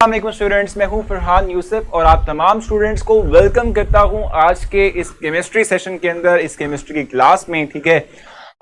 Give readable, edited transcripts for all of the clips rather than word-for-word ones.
अस्सलाम वालेकुम स्टूडेंट्स, मैं हूं फरहान यूसुफ और आप तमाम स्टूडेंट्स को वेलकम करता हूं आज के इस केमिस्ट्री सेशन के अंदर, इस केमिस्ट्री की क्लास में। ठीक है,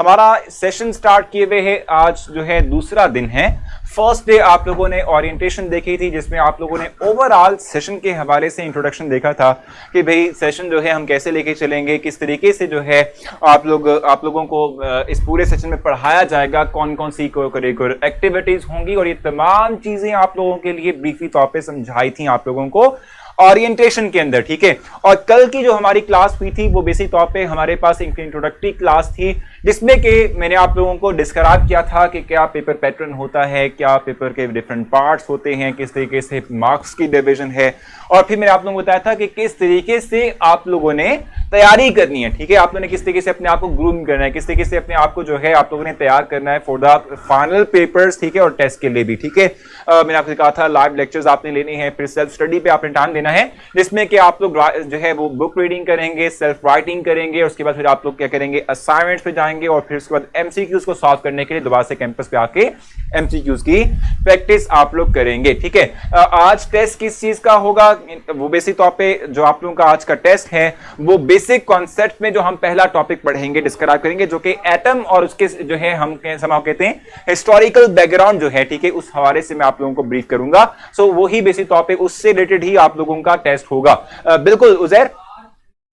हमारा सेशन स्टार्ट किए हुए है, आज जो है दूसरा दिन है। फर्स्ट डे आप लोगों ने ओरिएंटेशन देखी थी जिसमें आप लोगों ने ओवरऑल सेशन के हवाले से इंट्रोडक्शन देखा था कि भाई सेशन जो है हम कैसे लेके चलेंगे, किस तरीके से जो है आप लोगों को इस पूरे सेशन में पढ़ाया जाएगा, कौन कौन सी करिकुलर एक्टिविटीज होंगी और ये तमाम चीजें आप लोगों के लिए ब्रीफली तौर पे समझाई थी आप लोगों को ओरिएंटेशन के अंदर। ठीक है, और कल की जो हमारी क्लास हुई थी वो बेसिक तौर पे हमारे पास एक इंट्रोडक्टरी क्लास थी जिसमें कि मैंने आप लोगों को डिस्क्राइब किया था कि क्या पेपर पैटर्न होता है, क्या पेपर के डिफरेंट पार्ट्स होते हैं, किस तरीके से मार्क्स की डिवीजन है, और फिर मैंने आप लोगों को बताया था कि किस तरीके से आप लोगों ने तैयारी करनी है। ठीक है, आप लोगों ने किस तरीके से अपने आप को ग्रूम करना है, किस तरीके से अपने आप को जो है आप लोगों ने तैयार करना है फॉर द फाइनल पेपर्स। ठीक है, और टेस्ट के लिए भी। ठीक है, मैंने आपसे कहा था लाइव लेक्चर्स आपने लेने हैं, फिर सेल्फ स्टडी पे आपने ध्यान देना है जिसमें कि आप लोग जो है वो बुक रीडिंग करेंगे, सेल्फ राइटिंग करेंगे, और उसके बाद फिर आप लोग क्या करेंगे, असाइनमेंट्स पे जाएंगे और फिर उसके बाद एमसीक्यूज को सॉल्व करने के लिए दोबारा से कैंपस पे आके एमसीक्यूज की प्रैक्टिस आप लोग करेंगे। ठीक है, आज टेस्ट किस चीज का होगा, वो बेसिक तौर पे जो आप लोगों का आज का टेस्ट है वो बेसिक कॉन्सेप्ट में जो हम पहला टॉपिक पढ़ेंगे, डिस्क्राइब करेंगे, जो कि एटम और उसके जो है हम कहते हैं हिस्टोरिकल बैकग्राउंड जो है। ठीक है, उस हवाले से मैं आप लोगों को ब्रीफ करूंगा। सो वही बेसिक तौर पे उससे रिलेटेड ही आप लोगों का टेस्ट होगा। बिल्कुल उजैर,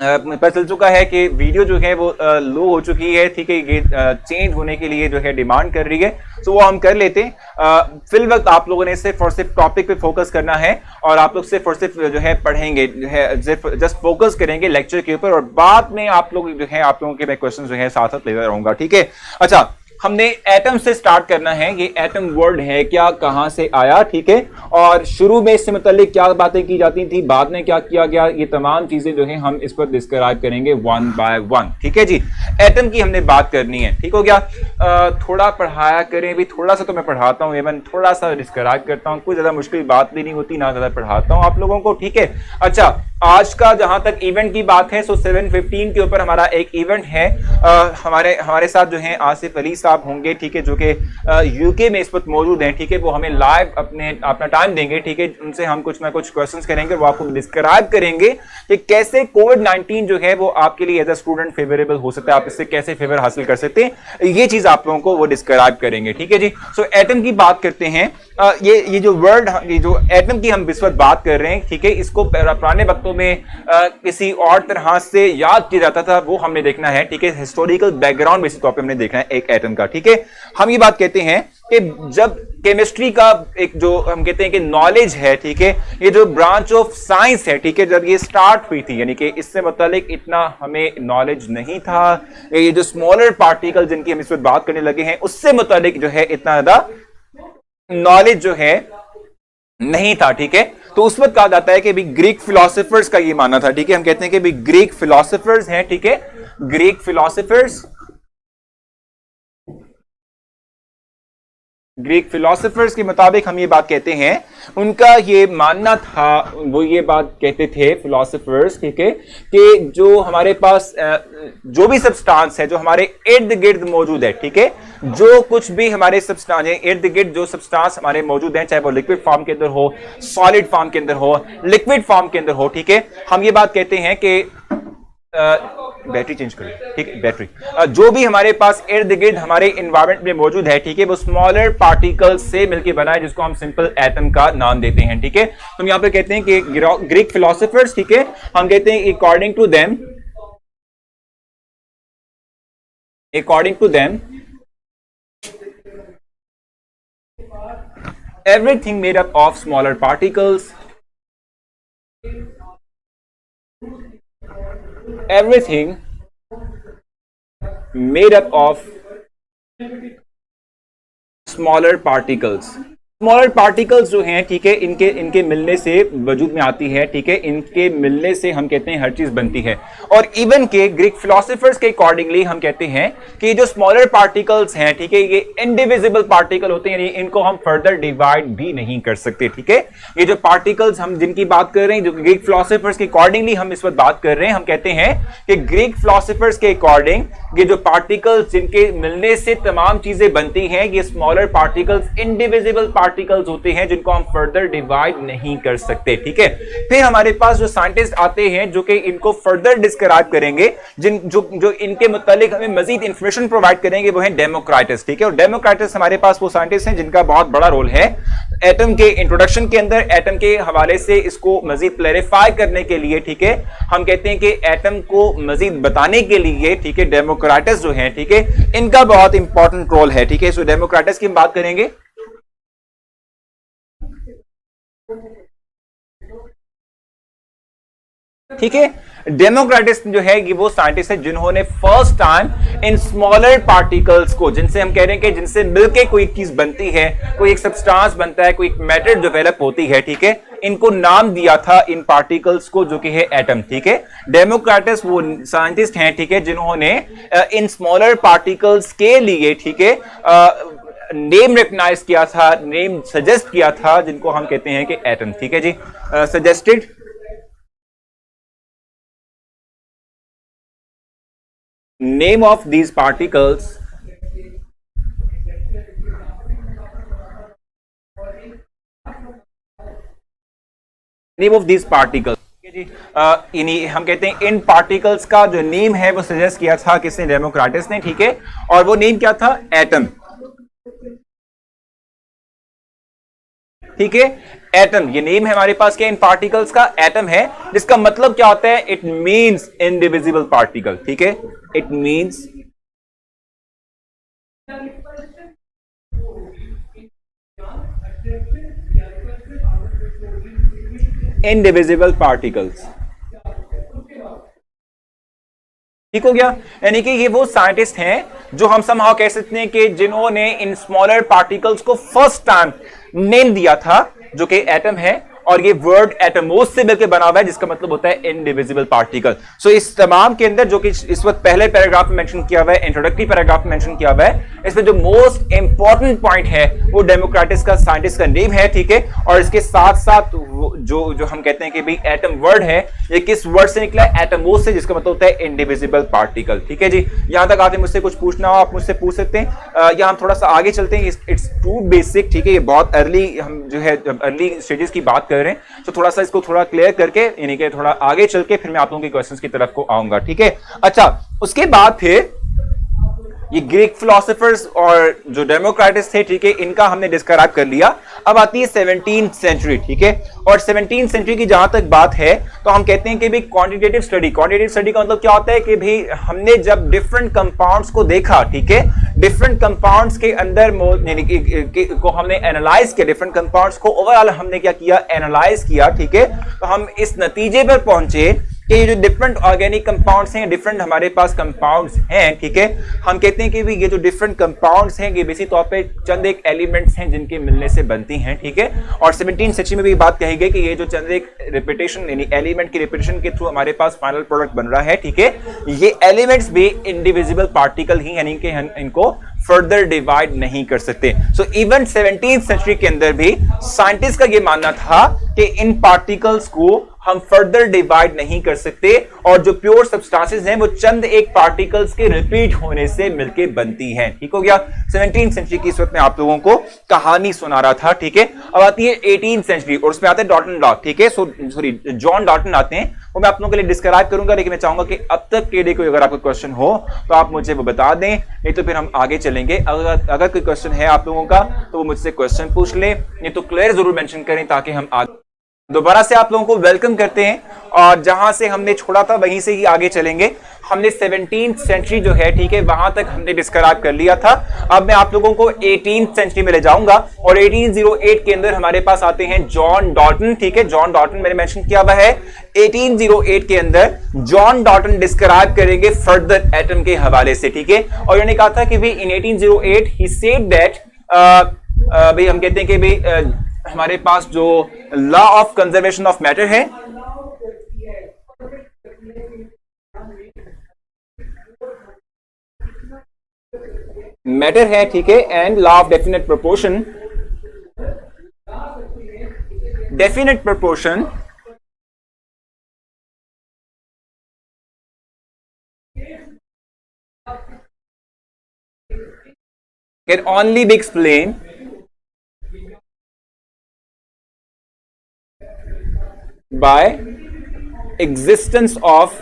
पता चल चुका है कि वीडियो जो है वो लो हो चुकी है। ठीक है, ये चेंज होने के लिए जो है डिमांड कर रही है, तो वो हम कर लेते हैं। फिल वक्त आप लोगों ने सिर्फ और सिर्फ टॉपिक पे फोकस करना है और आप लोग सिर्फ और सिर्फ जो है पढ़ेंगे, जो है जस्ट फोकस करेंगे लेक्चर के ऊपर, और बाद में आप लोग जो है आप लोगों के मैं क्वेश्चन जो है साथ साथ लेता रहूंगा। ठीक है, अच्छा, हमने एटम से स्टार्ट करना है। ये एटम वर्ड है क्या, कहां से आया, ठीक है, और शुरू में इससे मुताल्लिक क्या बातें की जाती थी, बाद में क्या किया गया, ये तमाम चीजें जो है हम इस पर डिस्क्राइब करेंगे वन बाय वन। ठीक है जी, एटम की हमने बात करनी है। ठीक हो गया, थोड़ा पढ़ाया करें भी, थोड़ा सा तो मैं पढ़ाता हूँ, एवं थोड़ा सा डिस्क्राइब करता हूँ, कुछ ज्यादा मुश्किल बात भी नहीं होती, ना ज्यादा पढ़ाता हूँ आप लोगों को। ठीक है, अच्छा, आज का जहां तक इवेंट की बात है, 7:15 के ऊपर हमारा एक इवेंट है। हमारे साथ जो है आसिफ अली साहब होंगे, ठीक है, जो कि यूके में इस वक्त मौजूद हैं। ठीक है, वो हमें लाइव अपना टाइम देंगे। ठीक है, उनसे हम कुछ ना कुछ क्वेश्चंस करेंगे, वो आपको डिस्क्राइब करेंगे कि कैसे कोविड-19 जो है वो आपके लिए एज अ स्टूडेंट फेवरेबल हो सकता है, आप इससे कैसे फेवर हासिल कर सकते हैं, ये चीज आप लोगों को वो डिस्क्राइब करेंगे। ठीक है जी, सो एटम की बात करते हैं। ये जो वर्ड, ये जो एटम की हम इस वक्त बात कर रहे हैं, ठीक है, इसको पुराने वक्तों में किसी और तरह से याद किया जाता था, वो हमने देखना है। ठीक है, हिस्टोरिकल बैकग्राउंड बेसिस तौर पे हमने देखना है एक एटम का। ठीक है, हम ये बात कहते हैं कि जब केमिस्ट्री का एक जो हम कहते हैं कि नॉलेज है, ठीक है, ये जो ब्रांच ऑफ साइंस है, ठीक है, जब ये स्टार्ट हुई थी, यानी कि इससे मुतालिक इतना हमें नॉलेज नहीं था, ये जो स्मॉलर पार्टिकल जिनकी हम इस वक्त बात करने लगे हैं उससे मुतालिक जो है इतना ज्यादा नॉलेज जो है नहीं था। ठीक है, तो उस वक्त कहा जाता है कि भी ग्रीक फिलोसोफर्स का ये मानना था। ठीक है, हम कहते हैं कि भी ग्रीक फिलोसोफर्स हैं, ठीक है, ग्रीक फिलोसोफर्स के मुताबिक हम ये बात कहते हैं, उनका ये मानना था, वो ये बात कहते थे फिलोसोफर्स, ठीक है, कि जो हमारे पास जो भी सब्सटेंस है जो हमारे इर्द गिर्द मौजूद है, ठीक है, जो कुछ भी हमारे सब्सटेंस है इर्द गिर्द जो सब्सटेंस हमारे मौजूद हैं, चाहे वो लिक्विड फॉर्म के अंदर हो, सॉलिड फॉर्म के अंदर हो, लिक्विड फॉर्म के अंदर हो, ठीक है, हम ये बात कहते हैं कि बैटरी चेंज करें, ठीक है, बैटरी जो भी हमारे पास इर्द गिर्द हमारे एनवायरनमेंट में मौजूद है, ठीक है, वो स्मॉलर पार्टिकल्स से मिलकर बना है, जिसको हम सिंपल एटम का नाम देते हैं। ठीक है, तो हम यहां पे कहते हैं कि ग्रीक फिलोसोफर्स, ठीक है, हम कहते हैं according to them everything made up of smaller particles, everything made up of smaller particles. Smaller particles जो हैं, ठीक है, इनके मिलने से वजूद में आती है। ठीक है, इनके मिलने से हम कहते हैं हर चीज बनती है। और इवन के ग्रीक फिलोसोफर्स के अकॉर्डिंगली हम कहते हैं कि जो स्मॉलर पार्टिकल्स हैं, ठीक है, ये इनडिविजिबल पार्टिकल होते हैं, यानी इनको हम फर्दर डिवाइड भी नहीं कर सकते। ठीक है, ये जो पार्टिकल्स हम जिनकी बात कर रहे हैं, जो ग्रीक फिलोसोफर्स के अकॉर्डिंगली हम इस वक्त बात कर रहे हैं, हम कहते हैं कि ग्रीक फिलोसोफर्स के अकॉर्डिंग ये जो पार्टिकल्स जिनके मिलने से तमाम चीजें बनती हैं, ये स्मॉलर पार्टिकल्स, इनडिविजिबल पार्टिकल्स होते हैं जिनको हम फर्दर डिवाइड नहीं कर सकते, ठीक है। फिर हमारे पास जो साइंटिस्ट आते हैं जो कि इनको फर्दर डिस्क्राइब करेंगे, जिन जो जो इनके मुतालिक हमें मजीद इंफॉर्मेशन प्रोवाइड करेंगे, वो है डेमोक्राइटस, ठीक है। और डेमोक्राइटस हमारे पास वो साइंटिस्ट हैं जिनका बहुत बड़ा रोल है एटम के इंट्रोडक्शन के अंदर, एटम के हवाले से इसको मजीद क्लैरिफाई करने के लिए, ठीक है। हम कहते हैं कि एटम को मजीद बताने के लिए, ठीक है, डेमोक्राइटस जो है, ठीक है, इनका बहुत इंपॉर्टेंट रोल है, ठीक है। सो डेमोक्राइटस की हम बात करेंगे। ठीक है, डेमोक्रेटिस जो है ये वो साइंटिस्ट है जिन्होंने first time in smaller particles को, जिनसे हम कह रहे हैं कि जिनसे मिलके कोई चीज बनती है, कोई एक सब्सटेंस बनता है, कोई एक मैटर डेवलप होती है, ठीक है, इनको नाम दिया था इन पार्टिकल्स को जो कि है एटम, ठीक है। डेमोक्रेटिस वो साइंटिस्ट हैं, ठीक है, जिन्होंने इन स्मॉलर पार्टिकल्स के लिए, ठीक है, नेम रिकग्नाइज किया था, नेम सजेस्ट किया था, जिनको हम कहते हैं कि एटम, ठीक है जी। Suggested name of these particles, name of these particles, जी। इन्हीं हम कहते हैं इन पार्टिकल्स का जो नेम है वो सजेस्ट किया था किसने, डेमोक्रेटिस ने, ठीक है। और वो नेम क्या था, एटम, ठीक है। एटम ये नेम है हमारे पास, क्या इन पार्टिकल्स का एटम है, जिसका मतलब क्या होता है, इट मींस इनडिविजिबल पार्टिकल, ठीक है, इट मींस इनडिविजिबल पार्टिकल्स, ठीक हो गया। यानी कि ये वो साइंटिस्ट हैं जो हम समहाउ कह सकते हैं कि जिन्होंने इन स्मॉलर पार्टिकल्स को फर्स्ट टाइम नेम दिया था जो कि एटम है, और ये वर्ड एटमोस से मिलकर बना हुआ है, जिसका मतलब होता है इनडिविजिबल पार्टिकल। सो इस तमाम के अंदर जो कि इस वक्त पहले पैराग्राफ में मेंशन किया हुआ है, इंट्रोडक्टरी पैराग्राफ में मेंशन किया हुआ है, इसमें जो मोस्ट इंपॉर्टेंट पॉइंट है वो डेमोक्रेटिस का साइंटिस्ट का नेम है, ठीक है। और इसके साथ साथ जो जो हम कहते हैं कि भाई एटम वर्ड है, ये किस वर्ड से निकला है, एटमोस से, जिसका मतलब होता है इनडिविजिबल पार्टिकल, ठीक है जी। यहां तक आते मुझसे कुछ पूछना हो आप मुझसे पूछ सकते हैं, या हम थोड़ा सा आगे चलते हैं, इट्स टू बेसिक, ठीक है, ये बहुत अर्ली, हम जो है अर्ली स्टेजेस की बात कर रहे हैं, तो थोड़ा सा इसको थोड़ा क्लियर करके, यानी कि थोड़ा आगे चल के फिर मैं आप लोगों के क्वेश्चंस की तरफ को आऊंगा, ठीक है। अच्छा, उसके बाद फिर ये ग्रीक फिलोसोफर्स और जो डेमोक्रेटिस थे, ठीक है, इनका हमने डिस्क्राइब कर लिया। अब आती है 17th सेंचुरी, ठीक है। और 17th सेंचुरी की जहां तक बात है तो हम कहते हैं कि भाई क्वांटिटेटिव स्टडी का मतलब क्या होता है कि भाई हमने जब डिफरेंट कंपाउंड्स को देखा, ठीक है, डिफरेंट कंपाउंड्स के अंदर यानी कि को हमने एनालाइज किया, डिफरेंट कंपाउंड्स को ओवरऑल हमने क्या किया, एनालाइज किया, ठीक है। तो हम इस नतीजे पर पहुंचे कि ये जो डिफरेंट ऑर्गेनिक कंपाउंड्स हैं, डिफरेंट हमारे पास कंपाउंड्स हैं, ठीक है, हम कहते हैं कि भी ये जो डिफरेंट कंपाउंड्स हैं ये बेसिक तौर पे चंद एक एलिमेंट्स हैं जिनके मिलने से बनती हैं, ठीक है। और 17th सेंचुरी में भी बात कही गई कि ये जो चंद एक रिपीटेशन यानी एलिमेंट की रिपीटेशन के थ्रू हमारे पास फाइनल प्रोडक्ट बन रहा है, ठीक है, ये एलिमेंट्स भी इंडिविजिबल पार्टिकल ही, यानी कि इनको फर्दर डिवाइड नहीं कर सकते। सो इवन 17th सेंचुरी के अंदर भी साइंटिस्ट का ये मानना था कि इन पार्टिकल्स को हम फर्दर डिवाइड नहीं कर सकते, और जो प्योर सब्सटेंसेस हैं वो चंद एक पार्टिकल्स के रिपीट होने से मिलके बनती हैं, ठीक हो गया। 17th सेंचुरी की इस वक्त मैं आप लोगों को कहानी सुना रहा था, ठीक है। अब आती है 18th सेंचुरी और उसमें आते हैं डॉल्टन लॉक, ठीक है, सॉरी जॉन डॉल्टन आते हैं, वो मैं आप लोगों के लिए डिस्क्राइब करूंगा, लेकिन मैं चाहूंगा कि अब तक के लिए कोई अगर आपको क्वेश्चन हो तो आप मुझे वो बता दें, नहीं तो फिर हम आगे चलेंगे। अगर कोई क्वेश्चन है आप लोगों का तो वो मुझसे क्वेश्चन पूछ ले, नहीं तो क्लियर जरूर मेंशन करें ताकि हम आगे। दोबारा से आप लोगों को वेलकम करते हैं, और जहां से हमने छोड़ा था वहीं से ही आगे चलेंगे। हमने 17th सेंचुरी जो है, ठीक है, वहां तक हमने डिस्क्राइब कर लिया था। अब मैं आप लोगों को 18th सेंचुरी में ले जाऊंगा, और 1808 के अंदर हमारे पास आते हैं जॉन डॉल्टन, ठीक है। जॉन डॉल्टन मैंने मेंशन किया हुआ है। 1808 के अंदर जॉन डॉल्टन डिस्क्राइब करेंगे फर्दर एटम के हवाले से, ठीक है। और उन्होंने कहा था कि भाई इन 1808 ही सेड दैट, भाई हम कहते हैं कि भाई हमारे पास जो law of conservation of matter है, मैटर है, ठीक है, and law of definite proportion, definite proportion can only be explained by existence of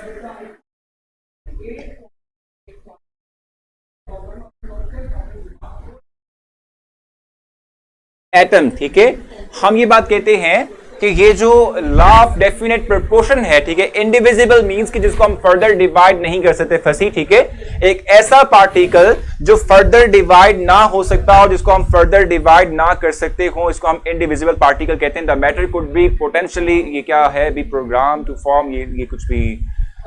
atom. ठीक है, हम ये बात कहते हैं कि ये जो लॉ ऑफ डेफिनेट प्रोपोर्शन है, ठीक है, इंडिविजिबल मींस कि जिसको हम फर्दर डिवाइड नहीं कर सकते फंसी, ठीक है, एक ऐसा पार्टिकल जो फर्दर डिवाइड ना हो सकता और जिसको हम फर्दर डिवाइड ना कर सकते हो, इसको हम इंडिविजिबल पार्टिकल कहते हैं। The matter could be potentially, ये क्या है, बी प्रोग्राम टू फॉर्म, ये कुछ भी।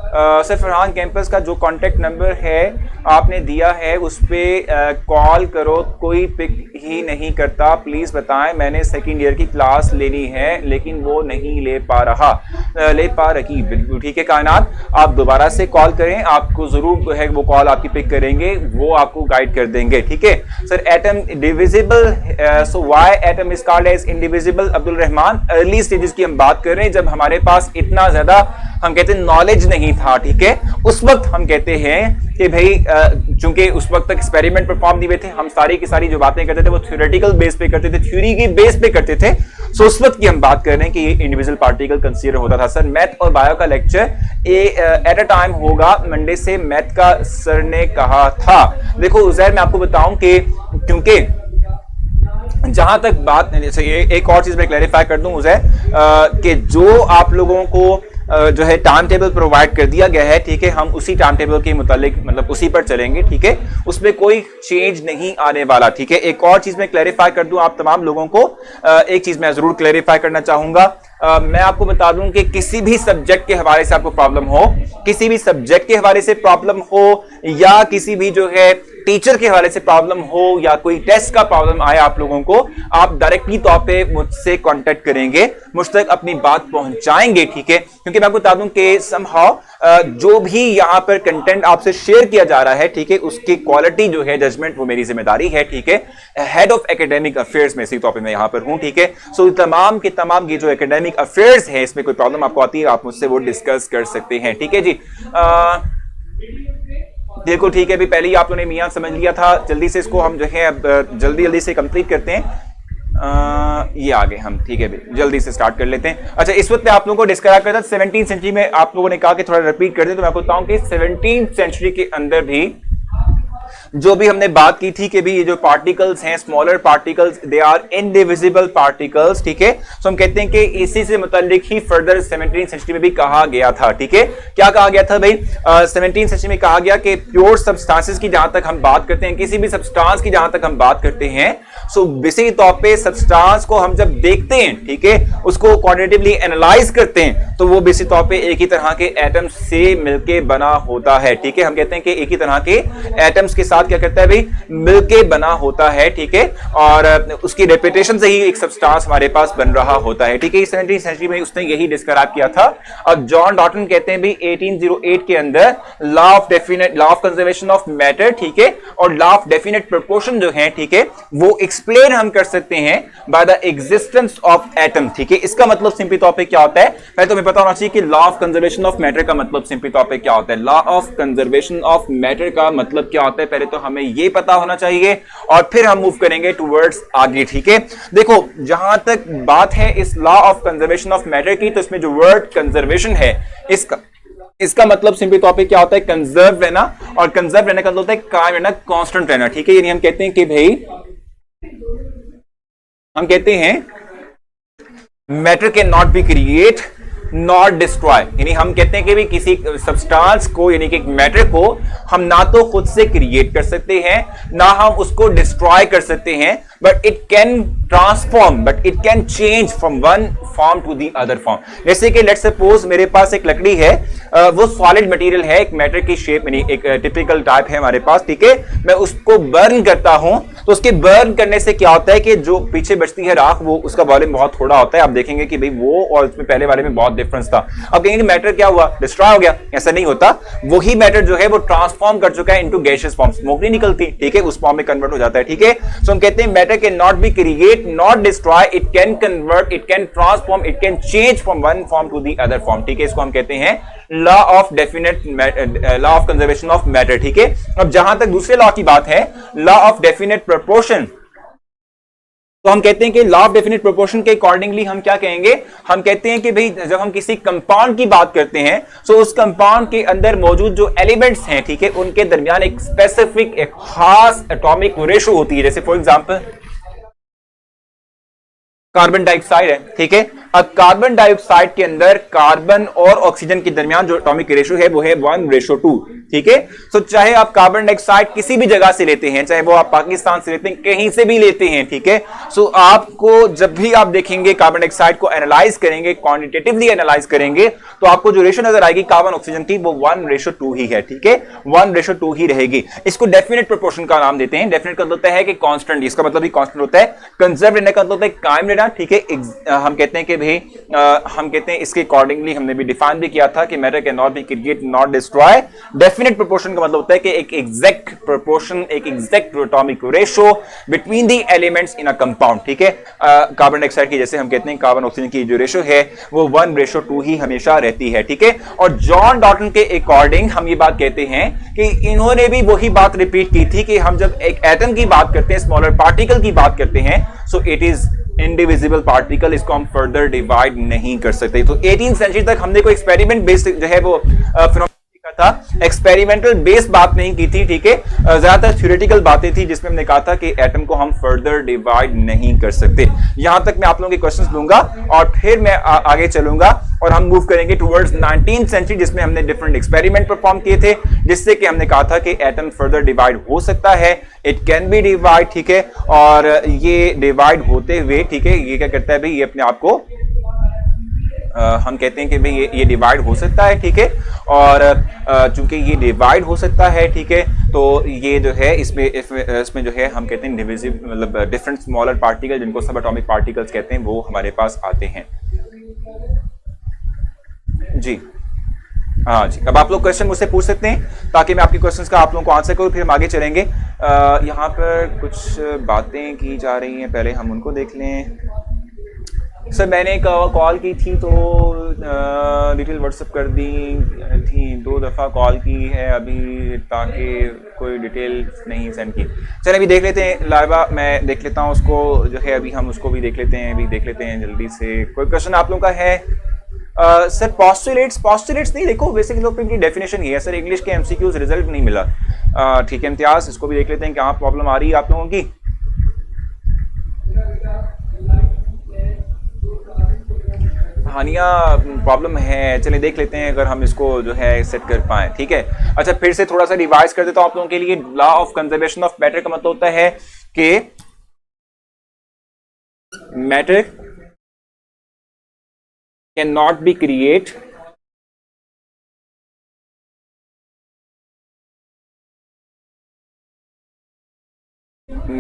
सर फरहान कैंपस का जो कांटेक्ट नंबर है आपने दिया है उस पर कॉल करो, कोई पिक ही नहीं करता, प्लीज बताएं, मैंने सेकंड ईयर की क्लास लेनी है लेकिन वो नहीं ले पा रही। बिल्कुल ठीक है कायनात, आप दोबारा से कॉल करें, आपको जरूर है वो कॉल आपकी पिक करेंगे, वो आपको गाइड कर देंगे। ठीक है sir, atom divisible, so why atom is called as indivisible? Abdul Rahman, early stages की हम बात कर रहे हैं, जब हमारे पास इतना ज्यादा हम कहते हैं नॉलेज नहीं था। ठीक है, उस वक्त हम कहते हैं कि भाई चूंकि उस वक्त तक एक्सपेरिमेंट परफॉर्म नहीं हुए थे, हम सारी की सारी जो बातें करते थे वो थ्योरेटिकल बेस पे करते थे, थ्योरी की बेस पे करते थे। सो उस वक्त की हम बात कर रहे हैं कि ये इंडिविजुअल पार्टिकल कंसीडर होता था। सर मैथ और बायो का लेक्चर एट अ टाइम होगा मंडे से, मैथ का सर ने कहा था। देखो उजैर, मैं आपको बताऊं कि क्योंकि जहां तक बात, एक और चीज मैं क्लैरिफाई कर दूं उजैर, कि जो आप लोगों को जो है टाइम टेबल प्रोवाइड कर दिया गया है, ठीक है, हम उसी टाइम टेबल के मुतालिक मतलब उसी पर चलेंगे। ठीक है, उसमें कोई चेंज नहीं आने वाला। ठीक है, एक और चीज मैं क्लैरिफाई कर दूं आप तमाम लोगों को, एक चीज मैं जरूर क्लैरिफाई करना चाहूंगा। मैं आपको बता दूं कि किसी भी सब्जेक्ट के हवाले से आपको प्रॉब्लम हो, किसी भी सब्जेक्ट के हवाले से प्रॉब्लम हो, या किसी भी जो है टीचर के हवाले से प्रॉब्लम हो, या कोई टेस्ट का प्रॉब्लम आए आप लोगों को, आप डायरेक्टली तौर पे मुझसे कांटेक्ट करेंगे, मुझ तक अपनी बात पहुंचाएंगे। ठीक है, क्योंकि मैं आपको बता दूं कि समहाउ जो भी यहां पर कंटेंट आपसे शेयर किया जा रहा है, ठीक है, उसकी क्वालिटी जो है जजमेंट वो मेरी जिम्मेदारी है। ठीक है, हेड ऑफ एकेडमिक अफेयर्स में इसी तौर पे मैं यहां पर हूं। ठीक है, सो तमाम के तमाम ये जो एकेडमिक अफेयर्स है, इसमें कोई प्रॉब्लम आपको आती है आप मुझसे वो डिस्कस कर सकते हैं। ठीक है जी, देखो ठीक है, अभी पहले ही आप लोगों ने मियां समझ लिया था, जल्दी से इसको हम जो है अब जल्दी से कंप्लीट करते हैं। ये आगे हम, ठीक है भाई, जल्दी से स्टार्ट कर लेते हैं। अच्छा, इस वक्त मैं आप लोगों को डिस्क्राइब करता 17th सेंचुरी में, आप लोगों ने कहा कि थोड़ा रिपीट कर दे, तो मैं आपको बताऊं कि 17th सेंचुरी के अंदर भी जो भी हमने बात की थी कि भी ये जो पार्टिकल्स हैं, smaller particles, they are indivisible particles. ठीक है, सो हम कहते हैं कि इसी से मुताल्लिक ही फर्दर 17th सेंचुरी में भी कहा गया था। ठीक है, क्या कहा गया था भाई? 17th सेंचुरी में कहा गया कि प्योर सब्सटेंसेस की जहां तक हम बात करते हैं, किसी भी सब्सटेंस की जहां तक हम बात करते हैं, सो बेसिक तौर पे सब्सटेंस को हम जब देखते हैं, ठीक है, उसको क्वांटिटेटिवली एनालाइज करते हैं, तो वो बेसिक तौर पे एक ही तरह के एटम्स से मिलके बना होता है। ठीक है, हम कहते हैं कि एक ही तरह के एटम्स के साथ क्या करता है भाई, मिलके बना होता है। ठीक है, और उसकी रेपिटेशन से ही एक सब्सटेंस हमारे पास बन रहा होता है। ठीक है, 17th सेंचुरी में उसने यही डिस्क्राइब किया था। अब जॉन डॉल्टन कहते हैं भी 1808 के अंदर law of conservation of matter, ठीक है, और लॉ ऑफ डेफिनेट प्रोपोर्शन जो है, ठीक है, वो एक्सप्लेन हम कर सकते हैं by the existence of atom. ठीक है, इसका मतलब सिंपली तौर पे क्या होता है, पहले तो हमें पता होना चाहिए कि law of conservation of matter का मतलब सिंपली तौर पे क्या होता है। Law of conservation of matter का मतलब क्या होता है, पहले तो हमें यह पता होना चाहिए, और फिर हम मूव करेंगे टुवर्ड्स आगे। ठीक है, देखो जहां तक बात है इस law of conservation of matter की, तो इसमें जो वर्ड कंजर्वेशन है, इसका मतलब सिंपली तौर पे क्या होता है, कंजर्व रहना, और कंजर्व रहने का मतलब होता है कायम रहना, कांस्टेंट रहना। ठीक है, यानी हम कहते हैं कि भाई, हम कहते हैं matter can not be create not destroy, यानी हम कहते हैं कि भी किसी सब्सटेंस को, यानी कि मैटर को हम ना तो खुद से क्रिएट कर सकते हैं, ना हम उसको डिस्ट्रॉय कर सकते हैं, but it can transform, but it can change from one form to the other form. जैसे कि लेट्स सपोज मेरे पास एक लकड़ी है, वो सॉलिड मटेरियल है, एक मैटर की शेप, यानी एक टिपिकल टाइप है हमारे पास। ठीक है, मैं उसको बर्न करता हूं, तो उसके बर्न करने से क्या होता है कि जो पीछे बचती है राख, वो उसका वॉल्यूम बहुत थोड़ा होता है। आप देखेंगे कि भाई वो और उसमें पहले वाले में बहुत डिफरेंस था। अब कहेंगे मैटर क्या हुआ, डिस्ट्रॉय हो गया, ऐसा नहीं होता, वही मैटर जो है वो ट्रांसफॉर्म कर चुका है इनटू गैसियस फॉर्म, स्मोक नहीं निकलती, ठीक है, उस फॉर्म में कन्वर्ट हो जाता है। ठीक है, सो हम कहते हैं matter can not be create not destroy, it can convert, it can transform, it can change from one form to the other form. ठीक है, इसको हम कहते हैं law of definite, law of conservation of matter. ठीक है, अब जहां तक दूसरे लॉ की बात है, लॉ ऑफ डेफिनेट प्रोपोर्शन, तो हम कहते हैं कि लॉ ऑफ डेफिनेट प्रोपोर्शन के अकॉर्डिंगली हम क्या कहेंगे, हम कहते हैं कि भाई जब हम किसी कंपाउंड की बात करते हैं तो उस कंपाउंड के अंदर मौजूद जो एलिमेंट्स हैं, ठीक है, उनके दरमियान एक स्पेसिफिक, एक खास एटॉमिक रेशो होती है। जैसे फॉर एग्जांपल कार्बन डाइऑक्साइड है, ठीक है। अब कार्बन डाइऑक्साइड के अंदर कार्बन और ऑक्सीजन के दरमियान जो एटॉमिक रेशो है वो है 1:2, ठीक है। तो चाहे आप कार्बन डाइऑक्साइड किसी भी जगह से लेते हैं, चाहे वो आप पाकिस्तान से लेते हैं, कहीं से भी लेते हैं, ठीक है। सो आपको जब भी आप देखेंगे कार्बन डाइऑक्साइड को एनालाइज करेंगे, क्वांटिटेटिवली एनालाइज करेंगे, तो आपको जो रेशो नजर आएगी कार्बन ऑक्सीजन की वो 1:2 ही है, ठीक है, 1:2 ही रहेगी। इसको डेफिनेट प्रोपोर्शन का नाम देते हैं। डेफिनेट का होता है कि कांस्टेंट, इसका मतलब भी कांस्टेंट होता है। कंजर्व रहने का मतलब होता है कायम रहना, ठीक है। हम कहते हैं कि भाई हम कहते हैं इसके अकॉर्डिंगली हमने भी डिफाइन भी किया था कि matter can not be create not destroy. Definite proportion का मतलब होता है कि एक एग्जैक्ट प्रोपोर्शन, एक exact atomic ratio between the elements in a compound, ठीक है। कार्बन डाइऑक्साइड की जैसे हम कहते हैं कार्बन ऑक्सीजन की जो रेशो है वो 1:2 ही हमेशा रहती है, ठीक है। और जॉन डॉल्टन के अकॉर्डिंग हम ये बात कहते हैं कि इन्होंने भी वही बात रिपीट की थी कि हम जब एक एटम की बात करते हैं, स्मॉलर पार्टिकल की बात करते हैं, so it is indivisible particle, इसको हम फर्दर डिवाइड नहीं कर सकते। तो 18वीं सेंचुरी तक हमने कोई एक्सपेरिमेंट बेस्ड जो है वो फिनोमेना था, एक्सपेरिमेंटल बेस्ड बात नहीं की थी, ठीक है। ज्यादातर थ्योरेटिकल बातें थी जिसमें हमने कहा था कि एटम को हम फर्दर डिवाइड नहीं कर सकते। यहां तक मैं आप लोगों के क्वेश्चंस लूंगा और फिर मैं आगे चलूंगा और हम मूव करेंगे टुवर्ड्स 19वीं सेंचुरी जिसमें हमने डिफरेंट एक्सपेरिमेंट परफॉर्म किए थे जिससे कि हमने कहा था कि एटम फर्दर डिवाइड हो सकता है, इट कैन बी डिवाइड, ठीक है। और ये डिवाइड होते हुए, ठीक है, ये क्या करता है भाई, ये अपने आप को हम कहते हैं कि भाई ये डिवाइड हो सकता है, ठीक है। और चूंकि ये डिवाइड हो सकता है, ठीक है, तो ये जो है इसमें जो है हम कहते हैं डिविजिबल, मतलब डिफरेंट स्मॉलर पार्टिकल जिनको सब एटॉमिक पार्टिकल्स कहते हैं वो हमारे पास आते हैं। जी हाँ जी, अब आप लोग क्वेश्चन मुझसे पूछ सकते हैं ताकि मैं आपके क्वेश्चंस का आप लोगों को आंसर करूं, फिर हम आगे चलेंगे। यहाँ पर कुछ बातें की जा रही हैं, पहले हम उनको देख लें। सर मैंने कॉल की थी तो डिटेल व्हाट्सएप कर दी थी, 2 दफ़ा कॉल की है अभी ताकि कोई डिटेल नहीं सेंड की। चलिए अभी देख लेते हैं लाइबा, मैं देख लेता हूँ उसको जो है, अभी हम उसको भी देख लेते हैं, अभी देख लेते हैं जल्दी से। कोई क्वेश्चन आप लोगों का है? सर पॉस्टुलेट्स नहीं, देखो बेसिक लोग की डेफिनेशन ही है सर, इंग्लिश के एमसीक्यूज रिजल्ट नहीं मिला, ठीक है। इम्तियाज, इसको भी देख लेते हैं क्या प्रॉब्लम आ रही है आप लोगों की। हानिया प्रॉब्लम है, चलिए देख लेते हैं अगर हम इसको जो है सेट कर पाए, ठीक है। अच्छा फिर से थोड़ा सा रिवाइज कर देता हूं आप लोगों के लिए। Law of conservation of matter का मतलब होता है कि matter can not be create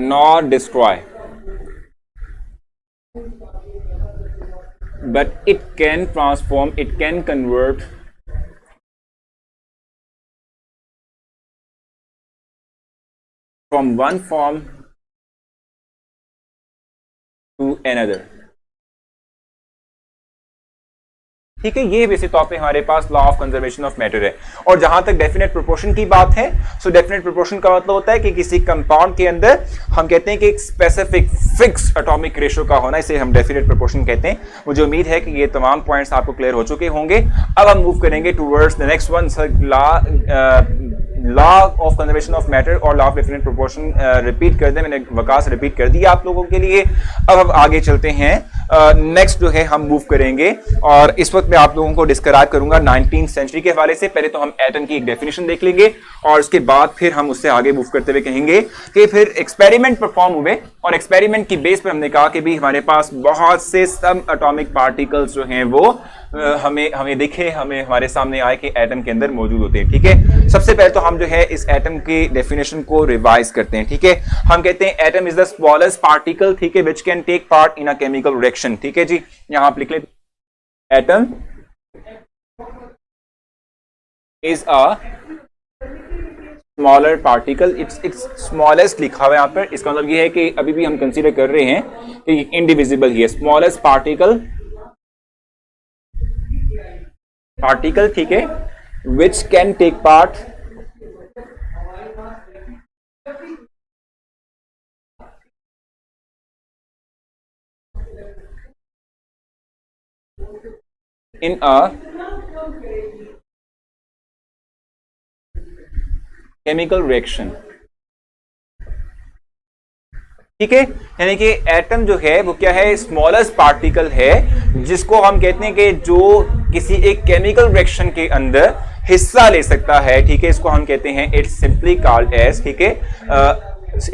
not destroy, but it can transform, it can convert from one form to another, ठीक है। ये बेसिक तौर पे हमारे पास law of conservation of matter है। और जहां तक डेफिनेट प्रोपोर्शन की बात है, सो डेफिनेट प्रोपोर्शन का मतलब होता है कि किसी कंपाउंड के अंदर हम कहते हैं कि एक स्पेसिफिक फिक्स एटॉमिक रेशो का होना, इसे हम डेफिनेट प्रोपोर्शन कहते हैं। मुझे उम्मीद है कि ये तमाम पॉइंट्स आपको क्लियर हो चुके होंगे। अब हम मूव करेंगे towards the next one, law of conservation of matter और law of definite proportion repeat कर दे, मैंने वकास रिपीट कर दिया आप लोगों के लिए। अब हम आगे चलते हैं, नेक्स्ट जो है हम मूव करेंगे और इस वक्त मैं आप लोगों को डिस्क्राइब करूंगा 19वीं सेंचुरी के हवाले से। पहले तो हम एटम की एक डेफिनेशन देख लेंगे और उसके बाद फिर हम उससे आगे मूव करते हुए कहेंगे कि फिर एक्सपेरिमेंट परफॉर्म हुए और एक्सपेरिमेंट की बेस पर हमने कहा कि भी हमारे पास बहुत से सब एटॉमिक पार्टिकल्स जो हैं वो हमें दिखे, हमें हमारे सामने आए कि एटम के अंदर मौजूद होते हैं, ठीक है। सबसे पहले तो हम जो है इस एटम की डेफिनेशन को रिवाइज करते हैं, ठीक है। हम कहते हैं atom is the smallest particle, ठीक है, which can take part in a chemical reaction, ठीक है जी। यहां आप लिख लेते, atom is a smaller particle, it's smallest लिखा हुआ है यहां पर, इसका मतलब ये है कि अभी भी हम कंसीडर कर रहे हैं कि इंडिविजिबल ही है, स्मॉलेस्ट पार्टिकल, ठीक है, which can take part in a chemical reaction, ठीक है। यानी कि एटम जो है वो क्या है, स्मॉलेस्ट पार्टिकल है जिसको हम कहते हैं कि जो किसी एक केमिकल रिएक्शन के अंदर हिस्सा ले सकता है, ठीक है। इसको हम कहते हैं इट्स सिंपली कॉल्ड एज, ठीक है,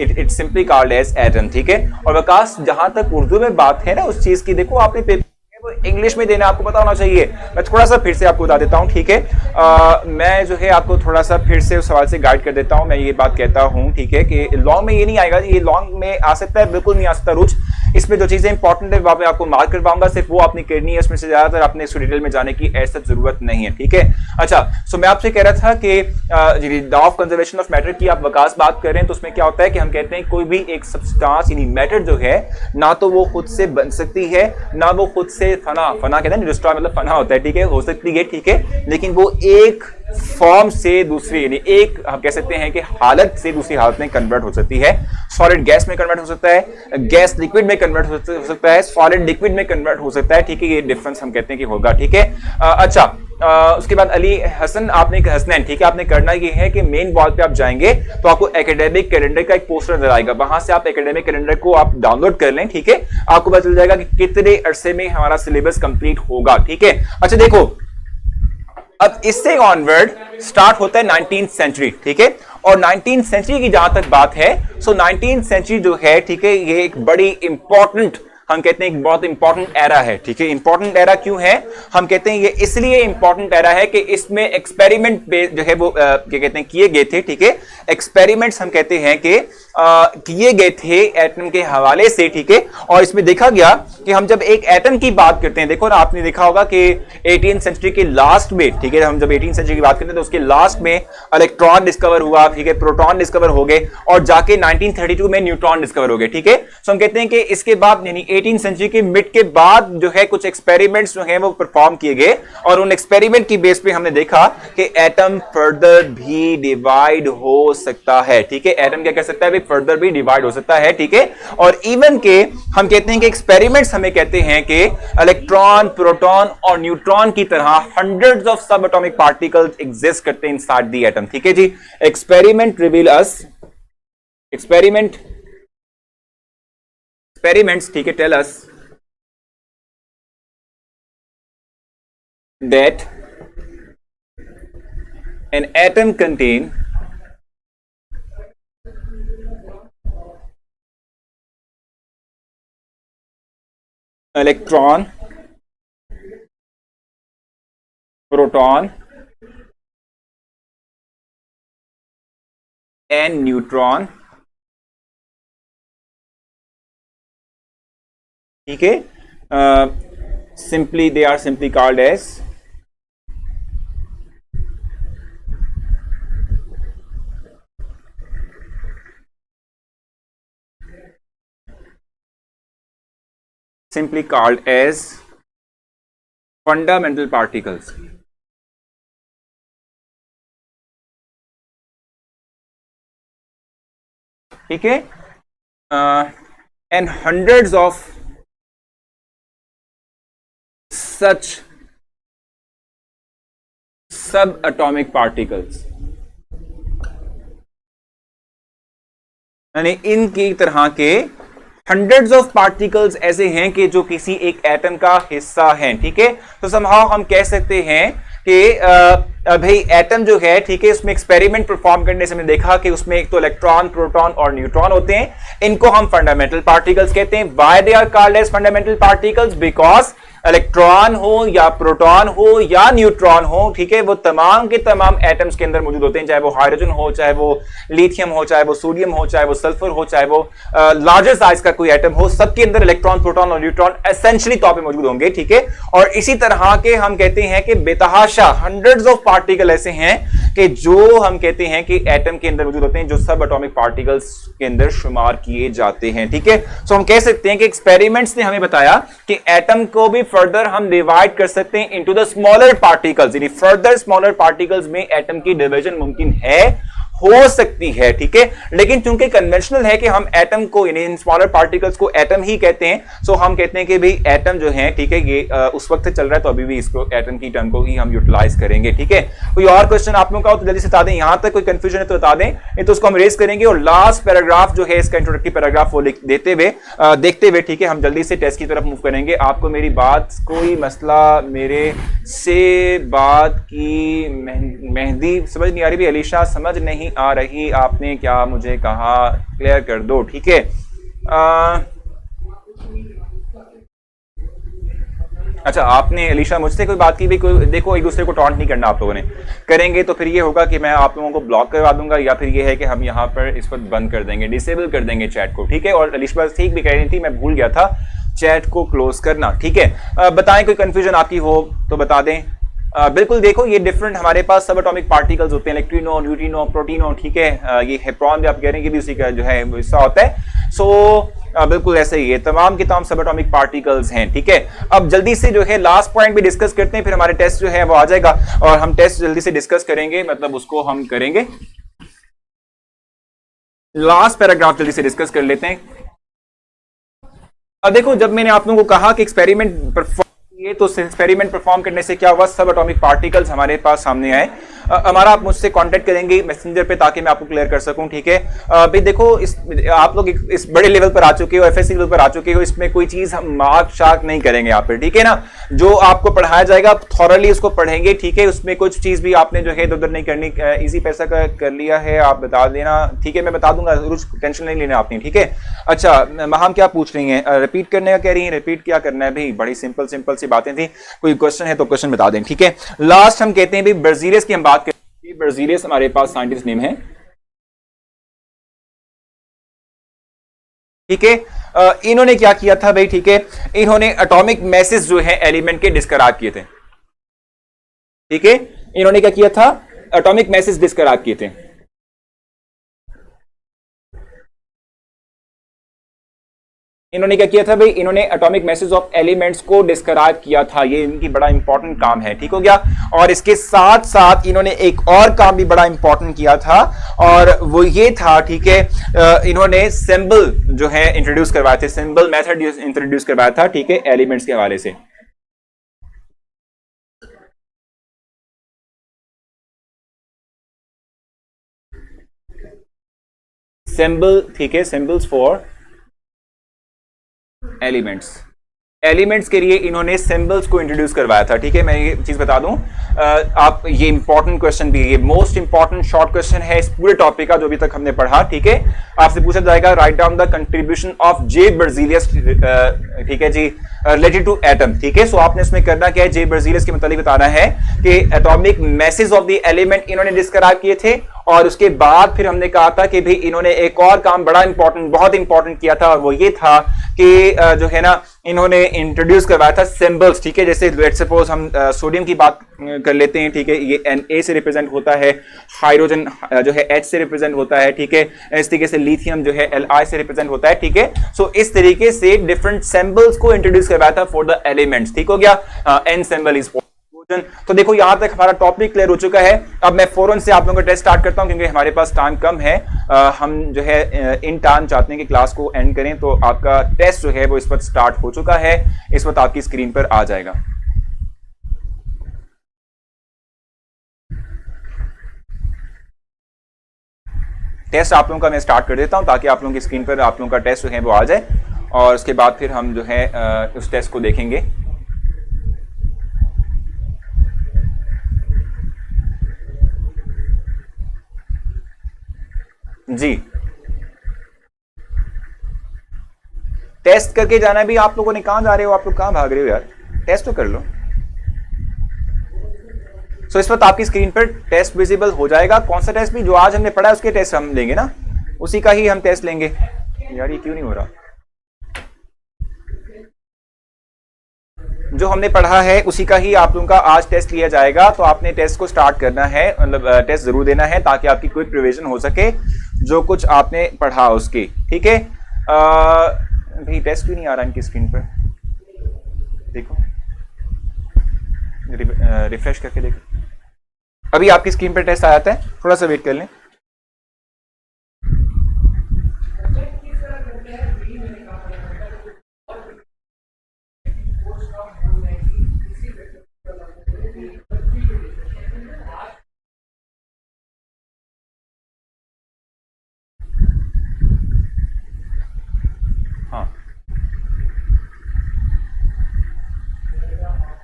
it's simply called as atom, ठीक है। और विकास जहां तक उर्दू में बात है ना उस चीज की, देखो आपने पेपर इंग्लिश में देना आपको पता होना चाहिए। मैं थोड़ा सा फिर से आपको बता देता हूं, ठीक है। मैं जो है आपको थोड़ा सा फिर से उस सवाल से गाइड कर देता हूं। मैं ये बात कहता हूं, ठीक है, कि लॉन्ग में ये नहीं आएगा, ये लॉन्ग में आ सकता है, बिल्कुल नहीं आ सकता रुच। इसमें जो चीजें इंपॉर्टेंट है वहां पे आपको मार्क करवाऊंगा, सिर्फ वो आपने करनी है, उसमें से ज्यादातर आपने इसको डिटेल में जाने की ऐसा जरूरत नहीं है, ठीक है। अच्छा, सो मैं आपसे कह रहा था कि law of conservation of matter की आप वकास बात कर रहे हैं, तो उसमें क्या होता है कि हम कहते हैं कोई भी एक सब्सटेंस यानी मैटर जो है ना तो वो खुद से बन सकती है ना वो खुद से फना कहते हैं डिस्ट्रॉय मतलब फना होता है, ठीक है, हो सकती है, ठीक है, लेकिन वो एक फॉर्म से दूसरी यानी एक हम कह सकते हैं कि हालत से दूसरी हालत में कन्वर्ट हो सकती है। सॉलिड गैस में कन्वर्ट हो सकता है, गैस लिक्विड में कन्वर्ट हो सकता है, सॉलिड लिक्विड में कन्वर्ट हो सकता है, ठीक है। ये डिफरेंस हम कहते हैं कि होगा, ठीक है। अच्छा, उसके बाद अली हसन आपने हसनैन, ठीक है, आपने करना ये है कि मेन वॉल पे आप जाएंगे तो आपको एकेडमिक कैलेंडर का एक पोस्टर नजर आएगा, वहां से आप एकेडमिक कैलेंडर को आप डाउनलोड कर लें, ठीक है। आपको पता चल जाएगा कि कितने अरसे में हमारा सिलेबस कंप्लीट होगा, ठीक है। अच्छा देखो, अब इससे ऑनवर्ड स्टार्ट होता है 19th सेंचुरी, ठीक है। और 19th सेंचुरी की जहां तक बात है, सो 19th सेंचुरी जो है, ठीक है, ये एक बड़ी इंपॉर्टेंट हम कहते हैं एक बहुत इंपॉर्टेंट एरा है, ठीक है। इंपॉर्टेंट एरा क्यों है, हम कहते हैं ये इसलिए इंपॉर्टेंट एरा है कि इसमें एक्सपेरिमेंट जो है वो क्या कहते हैं किए गए थे, ठीक है। एक्सपेरिमेंट्स हम कहते हैं कि किए गए थे एटम के हवाले से, ठीक है। और इसमें देखा गया कि हम जब एक एटम की बात करते हैं, देखो ना आपने देखा होगा कि 18th सेंचुरी के लास्ट में, ठीक है, हम जब 18th सेंचुरी की बात करते हैं तो उसके लास्ट में इलेक्ट्रॉन डिस्कवर हुआ, ठीक है, प्रोटॉन डिस्कवर हो गए और जाके 1932 में न्यूट्रॉन डिस्कवर हो गए, ठीक है। सो हम कहते हैं कि इसके बाद यानी 18th सेंचुरी के मिड के बाद जो है कुछ एक्सपेरिमेंट्स जो है वो परफॉर्म किए गए और उन एक्सपेरिमेंट की बेस पे हमने देखा कि एटम फर्दर भी डिवाइड हो सकता है, ठीक है। एटम क्या कर सकता है, फर्दर भी डिवाइड हो सकता है, ठीक है। और इवन के हम कहते हैं कि एक्सपेरिमेंट्स हमें कहते हैं कि इलेक्ट्रॉन, प्रोटॉन और न्यूट्रॉन की तरह hundreds of sub atomic particles exist करते हैं इनसाइड द एटम, ठीक है जी। एक्सपेरिमेंट रिवील अस, एक्सपेरिमेंट्स, ठीक है, tell us that an atom contain electron, proton and neutron, ठीक है। Simply they are simply called as fundamental particles, ठीक है। and hundreds of such subatomic particles, यानी इनकी तरह के हंड्रेड्स ऑफ पार्टिकल्स ऐसे हैं कि जो किसी एक एटम का हिस्सा हैं, ठीक है। तो समहाउ हम कह सकते हैं कि भाई एटम जो है, ठीक है, उसमें एक्सपेरिमेंट परफॉर्म करने से हमने देखा कि उसमें एक तो इलेक्ट्रॉन, प्रोटॉन और न्यूट्रॉन होते हैं। इनको हम फंडामेंटल पार्टिकल्स कहते हैं। Why they are called as fundamental particles, because electron हो या प्रोटॉन हो या न्यूट्रॉन हो, ठीक है, वो तमाम के तमाम एटम्स के अंदर मौजूद होते हैं, चाहे वो हाइड्रोजन हो, चाहे वो लिथियम हो, चाहे वो सोडियम हो, चाहे वो सल्फर हो, चाहे वो लार्जर साइज का कोई एटम हो, सबके अंदर इलेक्ट्रॉन, प्रोटॉन और न्यूट्रॉन एसेंशियली तौर पे मौजूद होंगे, ठीक है। और इसी तरह के हम कहते हैं कि बेतहाशा हंड्रेड्स ऑफ पार्टिकल ऐसे हैं कि जो हम कहते हैं कि एटम के अंदर मौजूद होते हैं, जो सब एटॉमिक पार्टिकल्स के अंदर शुमार किए जाते हैं, ठीक है। सो हम कह सकते हैं कि एक्सपेरिमेंट्स ने हमें बताया कि एटम को भी फर्दर हम डिवाइड कर सकते हैं इनटू द स्मॉलर पार्टिकल्स, यानी फर्दर स्मॉलर पार्टिकल्स में एटम की डिवीजन मुमकिन है, हो सकती है, ठीक है। लेकिन चूंकि कन्वेंशनल है कि हम एटम को यानी स्मॉलर पार्टिकल्स को एटम ही कहते हैं, सो हम कहते हैं कि भाई एटम जो है, ठीक है, ये उस वक्त चल रहा है तो अभी भी इसको एटम की टर्म को ही हम यूटिलाइज करेंगे, ठीक है। कोई और क्वेश्चन आप लोगों का हो तो जल्दी से बता दें, यहां तक कोई कंफ्यूजन है तो बता दें, नहीं तो उसको हम रेज करेंगे। और लास्ट पैराग्राफ जो है इसका इंट्रोडक्टरी पैराग्राफ वो लिख देते हुए देखते हुए, ठीक है, हम जल्दी से टेस्ट की तरफ मूव करेंगे। आपको मेरी बात कोई मसला मेरे से बात की मेहंदी समझ नहीं आ रही भी, अलीशा समझ नहीं आ रही, आपने क्या मुझे कहा, क्लियर कर दो, ठीक है। अच्छा, आपने अलीशा मुझसे कोई बात की भी, कोई देखो एक दूसरे को टॉन्ट नहीं करना, आप लोगों ने करेंगे तो फिर ये होगा कि मैं आप लोगों को ब्लॉक करवा दूंगा, या फिर ये है कि हम यहाँ पर इस वक्त बंद कर देंगे, डिसेबल कर देंगे चैट को, ठीक है। और अलीशा ठीक भी कह रही थी, मैं भूल गया था चैट को क्लोज करना, ठीक है। बताएं कोई कंफ्यूजन आपकी हो तो बता दें। बिल्कुल, देखो ये डिफरेंट हमारे पास सब एटॉमिक पार्टिकल्स होते हैं, इलेक्ट्रिनो, न्यूट्रिनो, प्रोटीनो, ठीक है। ये हेप्रोन भी आप कह रहे हैं कि भी उसी का जो है हिस्सा होता है। सो बिल्कुल ऐसे ही है, तमाम के तमाम सब एटॉमिक पार्टिकल्स हैं, ठीक है। अब जल्दी से जो है लास्ट पॉइंट भी डिस्कस करते हैं, फिर हमारे टेस्ट जो है वो आ जाएगा और हम टेस्ट जल्दी से डिस्कस करेंगे, मतलब उसको हम करेंगे। लास्ट पैराग्राफ जल्दी से डिस्कस कर लेते हैं। अब देखो, जब मैंने आप लोगों को कहा कि एक्सपेरिमेंट परफॉर्म किए, तो एक्सपेरिमेंट परफॉर्म करने से क्या हुआ, सब एटॉमिक पार्टिकल्स हमारे पास सामने आए। हमारा आप मुझसे कांटेक्ट करेंगे मैसेंजर पे ताकि मैं आपको क्लियर कर सकूं, ठीक है। भाई देखो, आप लोग इस बड़े लेवल पर आ चुके हो, एफएससी लेवल पर आ चुके हो, इसमें कोई चीज हम मार्क शार्क नहीं करेंगे यहाँ पे, ठीक है ना। जो आपको पढ़ाया जाएगा थॉरली उसको पढ़ेंगे, ठीक है। उसमें कुछ चीज भी आपने जो है इधर उधर नहीं करनी। इजी पैसा का कर लिया है, आप बता देना, ठीक है, मैं बता दूंगा, टेंशन नहीं लेना आपने, ठीक है। अच्छा, हम क्या पूछ रही हैं, रिपीट करने का कह रही हैं, रिपीट क्या करना है भाई, बड़ी सिंपल सिंपल सी बातें थी। कोई क्वेश्चन है तो क्वेश्चन बता दें, ठीक है। लास्ट हम कहते हैं भाई बर्जीलियस की हम बात करें। बर्जीलियस हमारे पास साइंटिस्ट नेम है, ठीक है। इन्होंने क्या किया था भाई, ठीक है, इन्होंने एटॉमिक मैसेज जो है एलिमेंट के डिस्क्राइब किए थे, ठीक है। इन्होंने क्या किया था, एटॉमिक मैसेज डिस्क्राइब किए थे। इन्होंने क्या किया था भाई, इन्होंने एटॉमिक मैसेज ऑफ एलिमेंट्स को डिस्क्राइब किया था, ये इनकी बड़ा इंपॉर्टेंट काम है, ठीक हो गया। और इसके साथ साथ इन्होंने एक और काम भी बड़ा इंपॉर्टेंट किया था, और वो ये था, ठीक है, इन्होंने सिंबल जो है इंट्रोड्यूस करवाए थे, सिंबल मेथड इंट्रोड्यूस करवाया था, ठीक है, एलिमेंट्स के हवाले से। सिंबल, ठीक है, सिंबल्स फॉर एलिमेंट्स के लिए इन्होंने सिंबल्स को इंट्रोड्यूस करवाया था, ठीक है। मैं ये चीज बता दूं, आप, ये इंपॉर्टेंट क्वेश्चन भी, ये मोस्ट इंपॉर्टेंट शॉर्ट क्वेश्चन है इस पूरे टॉपिक का जो अभी तक हमने पढ़ा, ठीक है। आपसे पूछा जाएगा, write down the contribution of J Berzelius, ठीक है जी, रिलेटेड टू एटम, ठीक है। सो आपने इसमें करना क्या है, जे बर्जीलियस के मतलब बताना है कि atomic message of the element इन्होंने डिस्क्राइब किए थे, और उसके बाद फिर हमने कहा था कि भाई इन्होंने एक और काम बड़ा इंपॉर्टेंट, बहुत इंपॉर्टेंट किया था, और वो ये था कि जो है ना, इन्होंने इंट्रोड्यूस करवाया था सिंबल्स, ठीक है। जैसे लेट्स सपोज हम सोडियम की बात कर लेते हैं, ठीक है, ये Na से रिप्रेजेंट होता है, हाइड्रोजन जो है H से रिप्रेजेंट होता है, ठीक है। इस तरीके से लिथियम जो है Li से रिप्रेजेंट होता है, ठीक है। सो इस तरीके से डिफरेंट सिंबल्स को इंट्रोड्यूस करवाया था फॉर द एलिमेंट्स, ठीक हो गया। N सिंबल इज, तो देखो यहां तक हमारा टॉपिक क्लियर हो चुका है। अब मैं फौरन से आप लोगों का टेस्ट स्टार्ट करता हूं, क्योंकि हमारे पास टाइम कम है। हम जो है इन टाइम चाहते हैं कि क्लास को एंड करें, तो आपका टेस्ट जो है वो इस वक्त स्टार्ट हो चुका है, इस वक्त आपकी स्क्रीन पर आ जाएगा। टेस्ट आप लोगों का मैं स्टार्ट कर देता हूं ताकि आप लोगों की स्क्रीन पर आप लोगों का टेस्ट जो है वो आ जाए, और उसके बाद फिर हम जो है उस टेस्ट को देखेंगे। जी, टेस्ट करके जाना भी। आप लोगों ने कहां जा रहे हो, आप लोग कहां भाग रहे हो यार, टेस्ट तो कर लो। सो इस वक्त आपकी स्क्रीन पर टेस्ट विजिबल हो जाएगा। कौन सा टेस्ट भी, जो आज हमने पढ़ा है उसके टेस्ट हम लेंगे ना, उसी का ही हम टेस्ट लेंगे। यार ये क्यों नहीं हो रहा, जो हमने पढ़ा है उसी का ही आप लोगों का आज टेस्ट लिया जाएगा। तो आपने टेस्ट को स्टार्ट करना है, मतलब टेस्ट जरूर देना है, ताकि आपकी क्विक रिवीजन हो सके जो कुछ आपने पढ़ा उसकी, ठीक है। भाई टेस्ट भी नहीं आ रहा इनकी स्क्रीन पर, देखो रिफ्रेश करके देखो। अभी आपकी स्क्रीन पर टेस्ट आ जाता है, थोड़ा सा वेट कर लें।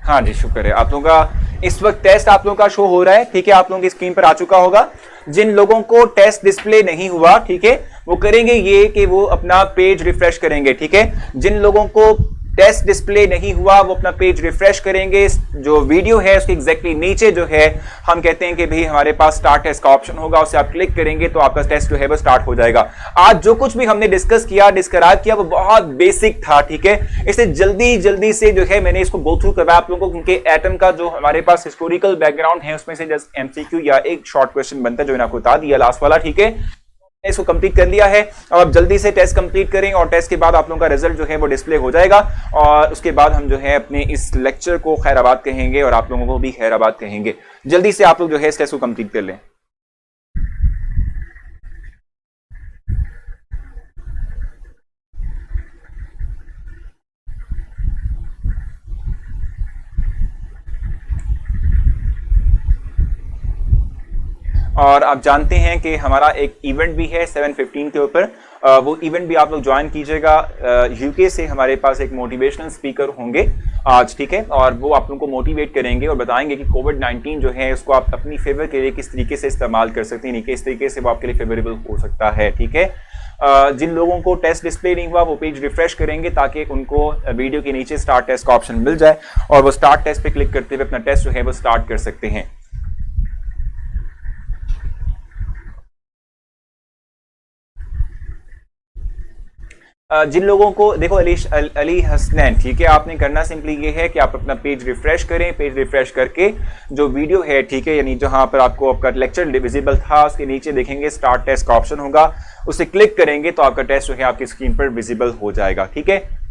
हाँ जी, शुक्र है। आप लोगों का इस वक्त टेस्ट आप लोगों का शो हो रहा है, ठीक है, आप लोगों की स्क्रीन पर आ चुका होगा। जिन लोगों को टेस्ट डिस्प्ले नहीं हुआ, ठीक है, वो करेंगे ये कि वो अपना पेज रिफ्रेश करेंगे, ठीक है। जिन लोगों को टेस्ट डिस्प्ले नहीं हुआ वो अपना पेज रिफ्रेश करेंगे। जो वीडियो है उसके एग्जैक्टली नीचे जो है हम कहते हैं कि भाई हमारे पास स्टार्ट टेस्ट का ऑप्शन होगा, उसे आप क्लिक करेंगे तो आपका टेस्ट जो है वो स्टार्ट हो जाएगा। आज जो कुछ भी हमने डिस्कस किया, डिस्क्राइब किया, वो बहुत बेसिक था, ठीक है। इसे जल्दी से जो है मैंने इसको गो थ्रू करवाया आप लोगों को, क्योंकि एटम का जो हमारे पास हिस्टोरिकल बैकग्राउंड है उसमें से जस्ट एमसीक्यू या एक शॉर्ट क्वेश्चन बनता है जो मैंने आपको बता दिया लास्ट वाला, ठीक है। इसको कंप्लीट कर लिया है। अब आप जल्दी से टेस्ट कंप्लीट करें और टेस्ट के बाद आप लोगों का रिजल्ट जो है वो डिस्प्ले हो जाएगा और उसके बाद हम जो है अपने इस लेक्चर को खैराबाद कहेंगे और आप लोगों को भी खैराबाद कहेंगे। जल्दी से आप लोग जो है इस टेस्ट को कंप्लीट कर लें। और आप जानते हैं कि हमारा एक इवेंट भी है 7:15 के ऊपर, वो इवेंट भी आप लोग ज्वाइन कीजिएगा। यूके से हमारे पास एक मोटिवेशनल स्पीकर होंगे आज, ठीक है, और वो आप लोगों को मोटिवेट करेंगे और बताएंगे कि कोविड-19 जो है उसको आप अपनी फेवर के लिए किस तरीके से इस्तेमाल कर सकते हैं, किस तरीके से वो आपके लिए फेवरेबल हो सकता है, ठीक है। जिन लोगों को टेस्ट डिस्प्ले नहीं हुआ वो पेज रिफ्रेश करेंगे ताकि उनको वीडियो के नीचे स्टार्ट टेस्ट का ऑप्शन मिल जाए और वो स्टार्ट टेस्ट पे क्लिक करते हुए अपना टेस्ट जो है वो स्टार्ट कर सकते हैं। जिन लोगों को देखो अली हसनैन, ठीक है, आपने करना सिंपली ये है कि आप अपना पेज रिफ्रेश करें। पेज रिफ्रेश करके जो वीडियो है, ठीक है, यानी जहां पर आपको आपका लेक्चर विजिबल था उसके नीचे देखेंगे स्टार्ट टेस्ट का ऑप्शन होगा, उसे क्लिक करेंगे तो आपका टेस्ट जो है आपकी स्क्रीन पर विजिबल हो जाएगा, ठीक है।